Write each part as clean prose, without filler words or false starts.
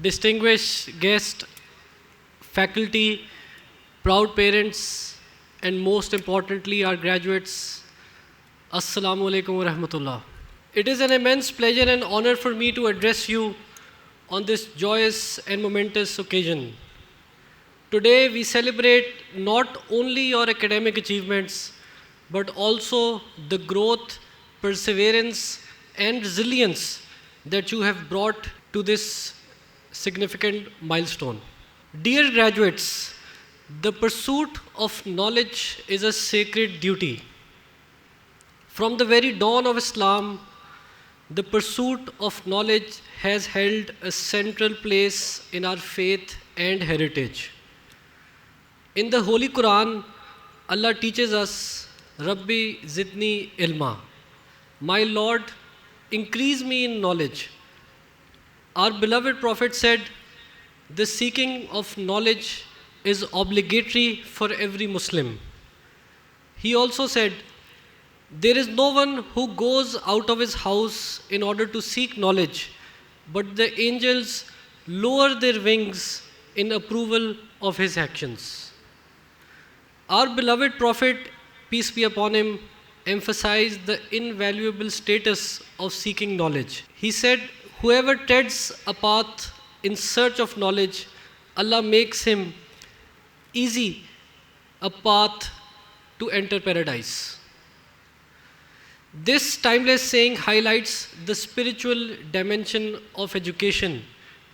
distinguished guests, faculty, proud parents, and most importantly, our graduates, Assalamu alaikum wa rahmatullah. It is an immense pleasure and honor for me to address you on this joyous and momentous occasion. Today, we celebrate not only your academic achievements, but also the growth, perseverance, and resilience that you have brought to this significant milestone. Dear graduates, the pursuit of knowledge is a sacred duty. From the very dawn of Islam, the pursuit of knowledge has held a central place in our faith and heritage. In the Holy Quran, Allah teaches us, Rabbi zidni ilma. My Lord, increase me in knowledge. Our beloved Prophet said, the seeking of knowledge is obligatory for every Muslim. He also said, there is no one who goes out of his house in order to seek knowledge, but the angels lower their wings in approval of his actions. Our beloved Prophet, peace be upon him, emphasized the invaluable status of seeking knowledge. He said, whoever treads a path in search of knowledge, Allah makes him easy a path to enter paradise. This timeless saying highlights the spiritual dimension of education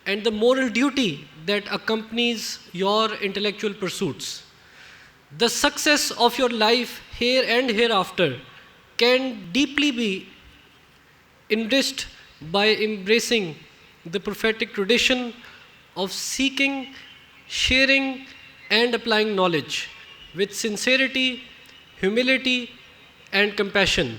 and the moral duty that accompanies your intellectual pursuits. The success of your life here and hereafter can deeply be enriched by embracing the prophetic tradition of seeking, sharing, and applying knowledge with sincerity, humility, and compassion.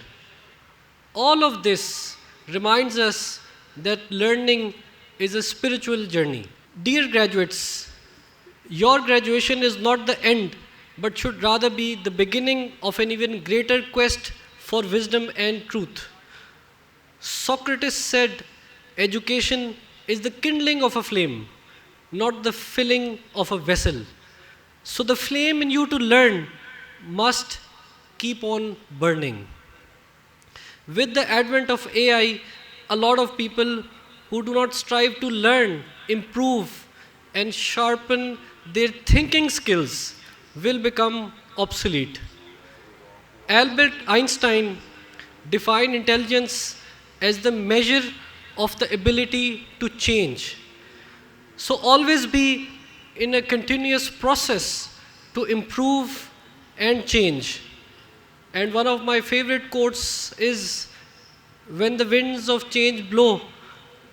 All of this reminds us that learning is a spiritual journey. Dear graduates, your graduation is not the end, but should rather be the beginning of an even greater quest for wisdom and truth. Socrates said, education is the kindling of a flame, not the filling of a vessel. So the flame in you to learn must keep on burning. With the advent of AI, a lot of people who do not strive to learn, improve, and sharpen their thinking skills will become obsolete. Albert Einstein defined intelligence as the measure of the ability to change. So always be in a continuous process to improve and change. And one of my favorite quotes is, when the winds of change blow,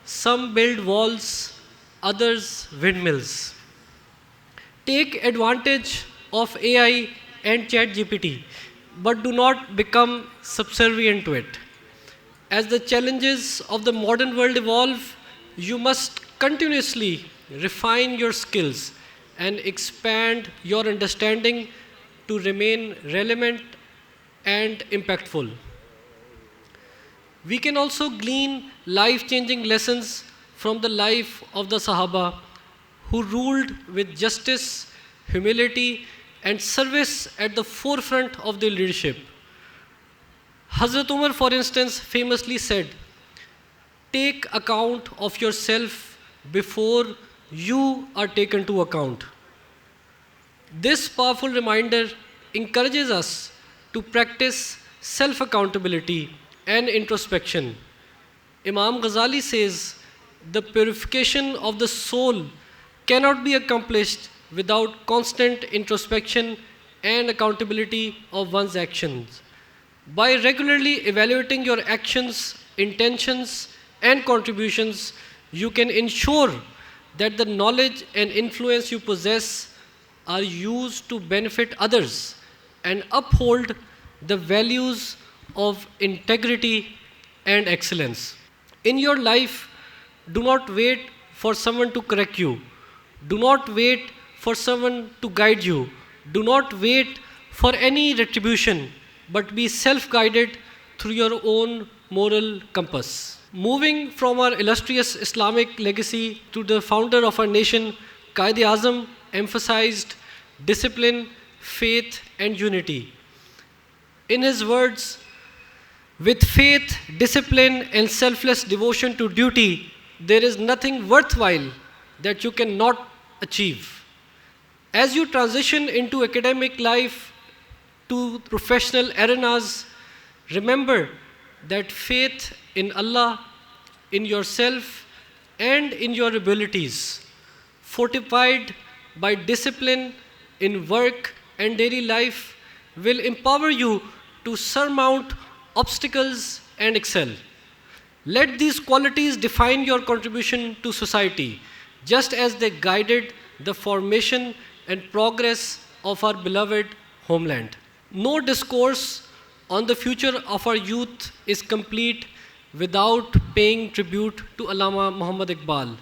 some build walls, others windmills. Take advantage of AI and ChatGPT, but do not become subservient to it. As the challenges of the modern world evolve, you must continuously refine your skills and expand your understanding to remain relevant and impactful. We can also glean life-changing lessons from the life of the Sahaba, who ruled with justice, humility, and service at the forefront of their leadership. Hazrat Umar, for instance, famously said, take account of yourself before you are taken to account. This powerful reminder encourages us to practice self-accountability and introspection. Imam Ghazali says, the purification of the soul cannot be accomplished without constant introspection and accountability of one's actions. By regularly evaluating your actions, intentions, and contributions, you can ensure that the knowledge and influence you possess are used to benefit others and uphold the values of integrity and excellence. In your life, do not wait for someone to correct you. Do not wait for someone to guide you. Do not wait for any retribution, but be self-guided through your own moral compass. Moving from our illustrious Islamic legacy to the founder of our nation, Qaid-e-Azam emphasized discipline, faith, and unity. In his words, with faith, discipline, and selfless devotion to duty, there is nothing worthwhile that you cannot achieve. As you transition into academic life to professional arenas, remember that faith in Allah, in yourself, and in your abilities, fortified by discipline in work and daily life, will empower you to surmount obstacles and excel. Let these qualities define your contribution to society, just as they guided the formation and progress of our beloved homeland. No discourse on the future of our youth is complete without paying tribute to Allama Muhammad Iqbal.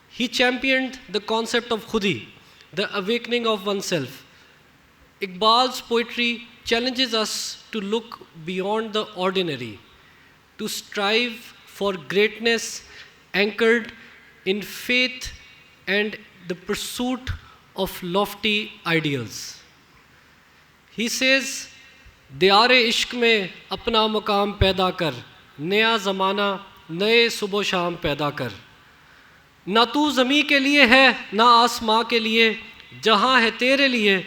He championed the concept of khudi, the awakening of oneself. Iqbal's poetry challenges us to look beyond the ordinary, to strive for greatness anchored in faith and the pursuit of lofty ideals. He says, दियारे इश्क में अपना मकाम पैदा कर, नया ज़माना नए सुबह शाम पैदा कर. ना तू ज़मीं के लिए है ना आसमां के लिए, जहाँ है तेरे लिए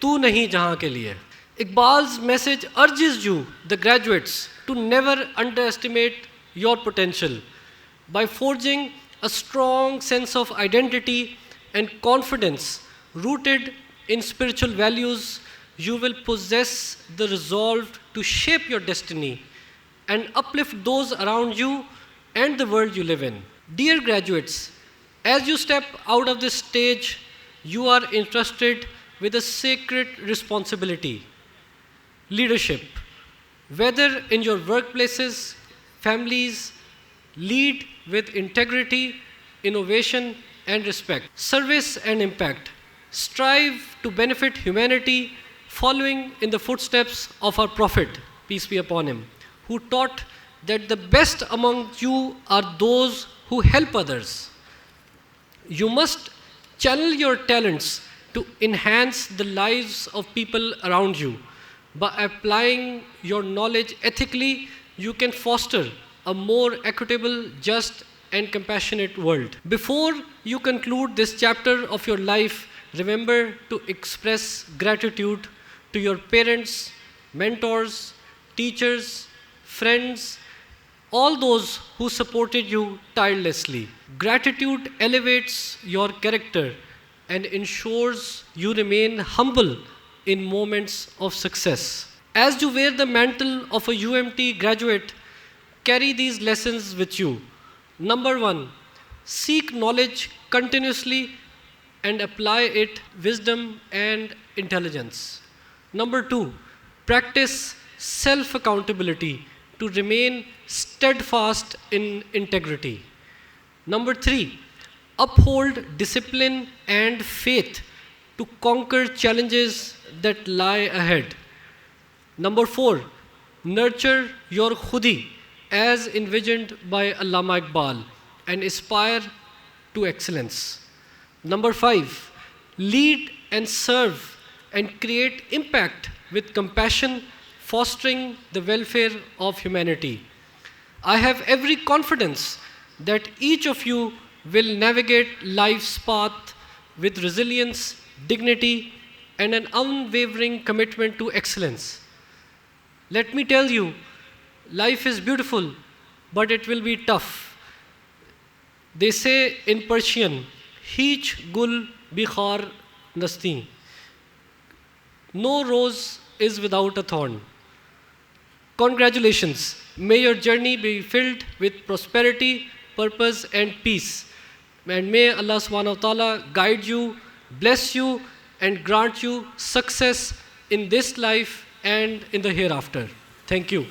तू नहीं जहाँ के लिए. Iqbal's message urges you, the graduates, to never underestimate your potential. By forging a strong sense of identity and confidence rooted in spiritual values, you will possess the resolve to shape your destiny and uplift those around you and the world you live in. Dear graduates, as you step out of this stage, you are entrusted with a sacred responsibility: leadership. Whether in your workplaces, families, lead with integrity, innovation, and respect. Service and impact. Strive to benefit humanity, following in the footsteps of our Prophet, peace be upon him, who taught that the best among you are those who help others. You must channel your talents to enhance the lives of people around you. By applying your knowledge ethically, you can foster a more equitable, just, and compassionate world. Before you conclude this chapter of your life, remember to express gratitude to your parents, mentors, teachers, friends, all those who supported you tirelessly. Gratitude elevates your character and ensures you remain humble in moments of success. As you wear the mantle of a UMT graduate, carry these lessons with you. Number one, seek knowledge continuously and apply it wisdom and intelligence. Number two, practice self-accountability to remain steadfast in integrity. Number three, uphold discipline and faith to conquer challenges that lie ahead. Number four, nurture your khudi as envisioned by Allama Iqbal and aspire to excellence. Number five, lead and serve and create impact with compassion, fostering the welfare of humanity. I have every confidence that each of you will navigate life's path with resilience, dignity, and an unwavering commitment to excellence. Let me tell you, life is beautiful, but it will be tough. They say in Persian, Heech gul bikhar nasti. No rose is without a thorn. Congratulations. May your journey be filled with prosperity, purpose, and peace. And may Allah subhanahu wa ta'ala guide you, bless you, and grant you success in this life and in the hereafter. Thank you.